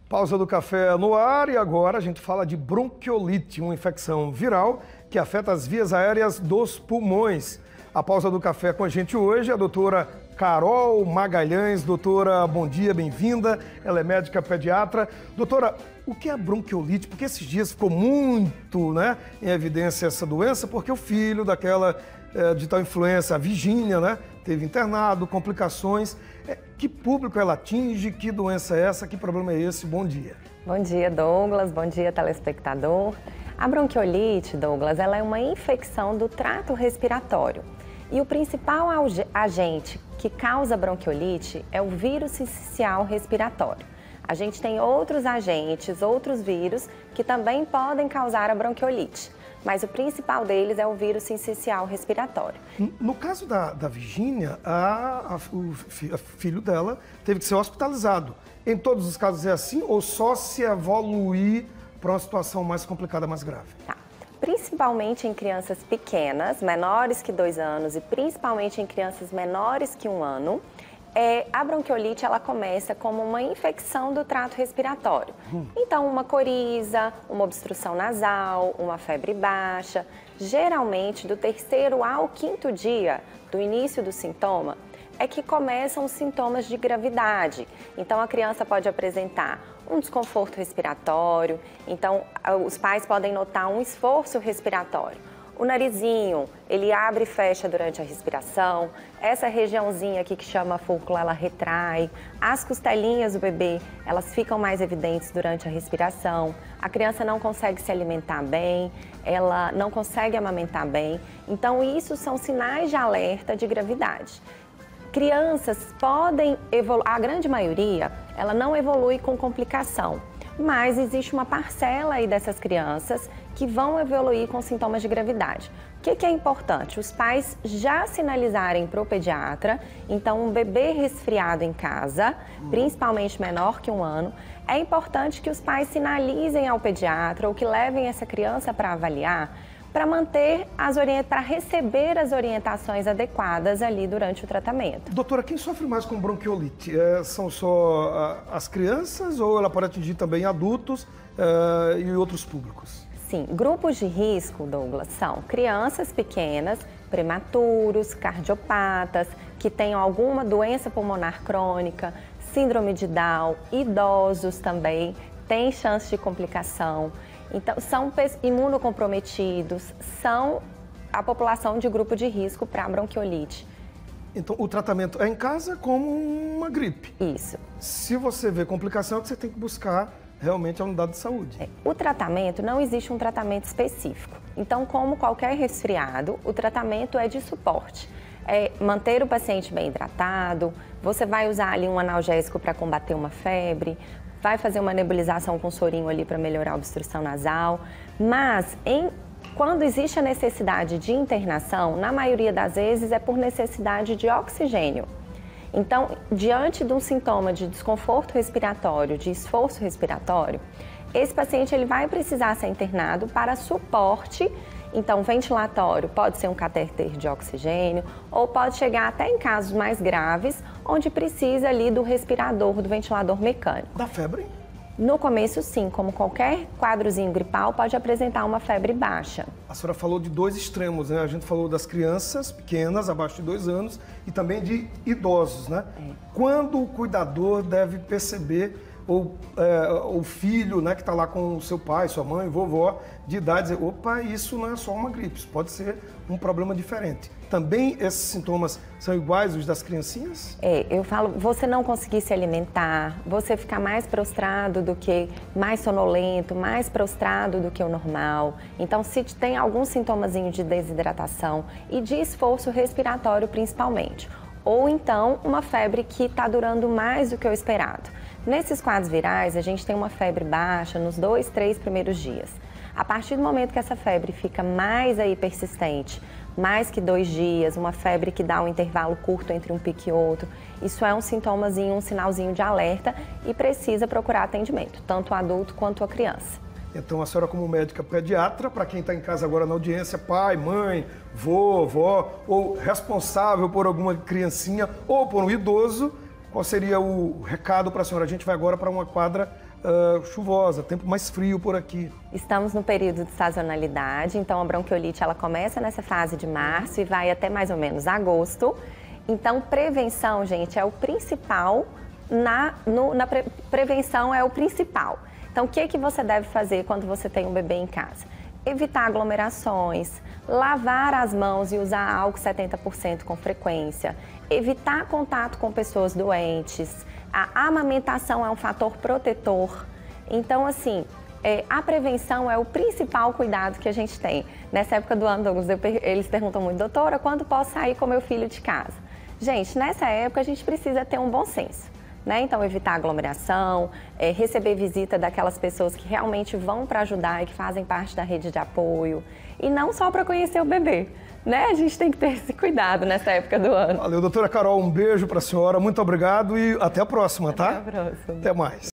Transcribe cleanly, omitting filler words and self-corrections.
Pausa do café no ar e agora a gente fala de bronquiolite, uma infecção viral que afeta as vias aéreas dos pulmões. A pausa do café com a gente hoje é a doutora Carol Magalhães. Doutora, bom dia, bem-vinda. Ela é médica pediatra. Doutora, o que é bronquiolite? Porque esses dias ficou muito, em evidência essa doença, porque o filho daquela de tal influenza, a Virgínia, teve internado, complicações. Que público ela atinge? Que doença é essa? Que problema é esse? Bom dia. Bom dia, Douglas. Bom dia, telespectador. A bronquiolite, Douglas, ela é uma infecção do trato respiratório. E o principal agente que causa bronquiolite é o vírus sincicial respiratório. A gente tem outros agentes, outros vírus, que também podem causar a bronquiolite. Mas o principal deles é o vírus sincicial respiratório. No caso da Virgínia, o filho dela teve que ser hospitalizado. Em todos os casos é assim ou só se evoluir para uma situação mais complicada, mais grave? Tá. Principalmente em crianças pequenas, menores que 2 anos e principalmente em crianças menores que 1 ano, a bronquiolite ela começa como uma infecção do trato respiratório. Então, uma coriza, uma obstrução nasal, uma febre baixa. Geralmente, do 3º ao 5º dia do início do sintoma, é que começam os sintomas de gravidade. Então, a criança pode apresentar um desconforto respiratório, então os pais podem notar um esforço respiratório. O narizinho, ele abre e fecha durante a respiração. Essa regiãozinha aqui que chama fúrcula, ela retrai. As costelinhas do bebê, elas ficam mais evidentes durante a respiração. A criança não consegue se alimentar bem, ela não consegue amamentar bem. Então, isso são sinais de alerta de gravidade. Crianças podem evoluir, a grande maioria, ela não evolui com complicação. Mas existe uma parcela aí dessas crianças que vão evoluir com sintomas de gravidade. O que é importante? Os pais já sinalizarem para o pediatra, então um bebê resfriado em casa, principalmente menor que 1 ano, é importante que os pais sinalizem ao pediatra ou que levem essa criança para avaliar, para receber as orientações adequadas ali durante o tratamento. Doutora, quem sofre mais com bronquiolite? São só as crianças ou ela pode atingir também adultos e outros públicos? Sim, grupos de risco, Douglas, são crianças pequenas, prematuros, cardiopatas, que tenham alguma doença pulmonar crônica, síndrome de Down, idosos também, têm chance de complicação. Então, são imunocomprometidos, são a população de grupo de risco para a bronquiolite. Então, o tratamento é em casa como uma gripe? Isso. Se você vê complicação, é que você tem que buscar realmente a unidade de saúde. O tratamento, não existe um tratamento específico. Então, como qualquer resfriado, o tratamento é de suporte. É manter o paciente bem hidratado, você vai usar ali um analgésico para combater uma febre, vai fazer uma nebulização com sorinho ali para melhorar a obstrução nasal, mas quando existe a necessidade de internação, na maioria das vezes é por necessidade de oxigênio. Então, diante de um sintoma de desconforto respiratório, de esforço respiratório, esse paciente ele vai precisar ser internado para suporte. Então, ventilatório pode ser um catéter de oxigênio ou pode chegar até em casos mais graves, onde precisa ali do respirador, do ventilador mecânico. Da febre? No começo, sim, como qualquer quadrozinho gripal, pode apresentar uma febre baixa. A senhora falou de 2 extremos, A gente falou das crianças pequenas, abaixo de 2 anos, e também de idosos, Quando o cuidador deve perceber, ou o filho, que está lá com o seu pai, sua mãe, vovó, de idade, dizer, opa, isso não é só uma gripe, isso pode ser um problema diferente. Também esses sintomas são iguais os das criancinhas? Eu falo, você não conseguir se alimentar, você ficar mais prostrado do que, mais sonolento, mais prostrado do que o normal. Então, se tem algum sintomazinho de desidratação e de esforço respiratório principalmente. Ou então, uma febre que está durando mais do que o esperado. Nesses quadros virais, a gente tem uma febre baixa nos 2, 3 primeiros dias. A partir do momento que essa febre fica mais persistente, mais que 2 dias, uma febre que dá um intervalo curto entre um pico e outro, isso é um sintomazinho, um sinalzinho de alerta e precisa procurar atendimento, tanto o adulto quanto a criança. Então, a senhora como médica pediatra, para quem está em casa agora na audiência, pai, mãe, vô, vó, ou responsável por alguma criancinha ou por um idoso, qual seria o recado para a senhora? A gente vai agora para uma quadra chuvosa, tempo mais frio por aqui. Estamos no período de sazonalidade, então a bronquiolite ela começa nessa fase de março e vai até mais ou menos agosto. Então, prevenção, gente, é o principal, prevenção é o principal. Então, o que você deve fazer quando você tem um bebê em casa? Evitar aglomerações, lavar as mãos e usar álcool 70% com frequência, evitar contato com pessoas doentes, a amamentação é um fator protetor. Então, assim, a prevenção é o principal cuidado que a gente tem. Nessa época do ano, Douglas, eles perguntam muito, doutora, quando posso sair com meu filho de casa? Gente, nessa época a gente precisa ter um bom senso. Então, evitar aglomeração, receber visita daquelas pessoas que realmente vão para ajudar e que fazem parte da rede de apoio. E não só para conhecer o bebê, A gente tem que ter esse cuidado nessa época do ano. Valeu, doutora Carol, um beijo para a senhora, muito obrigado e até a próxima, tá? Até a próxima. Até mais.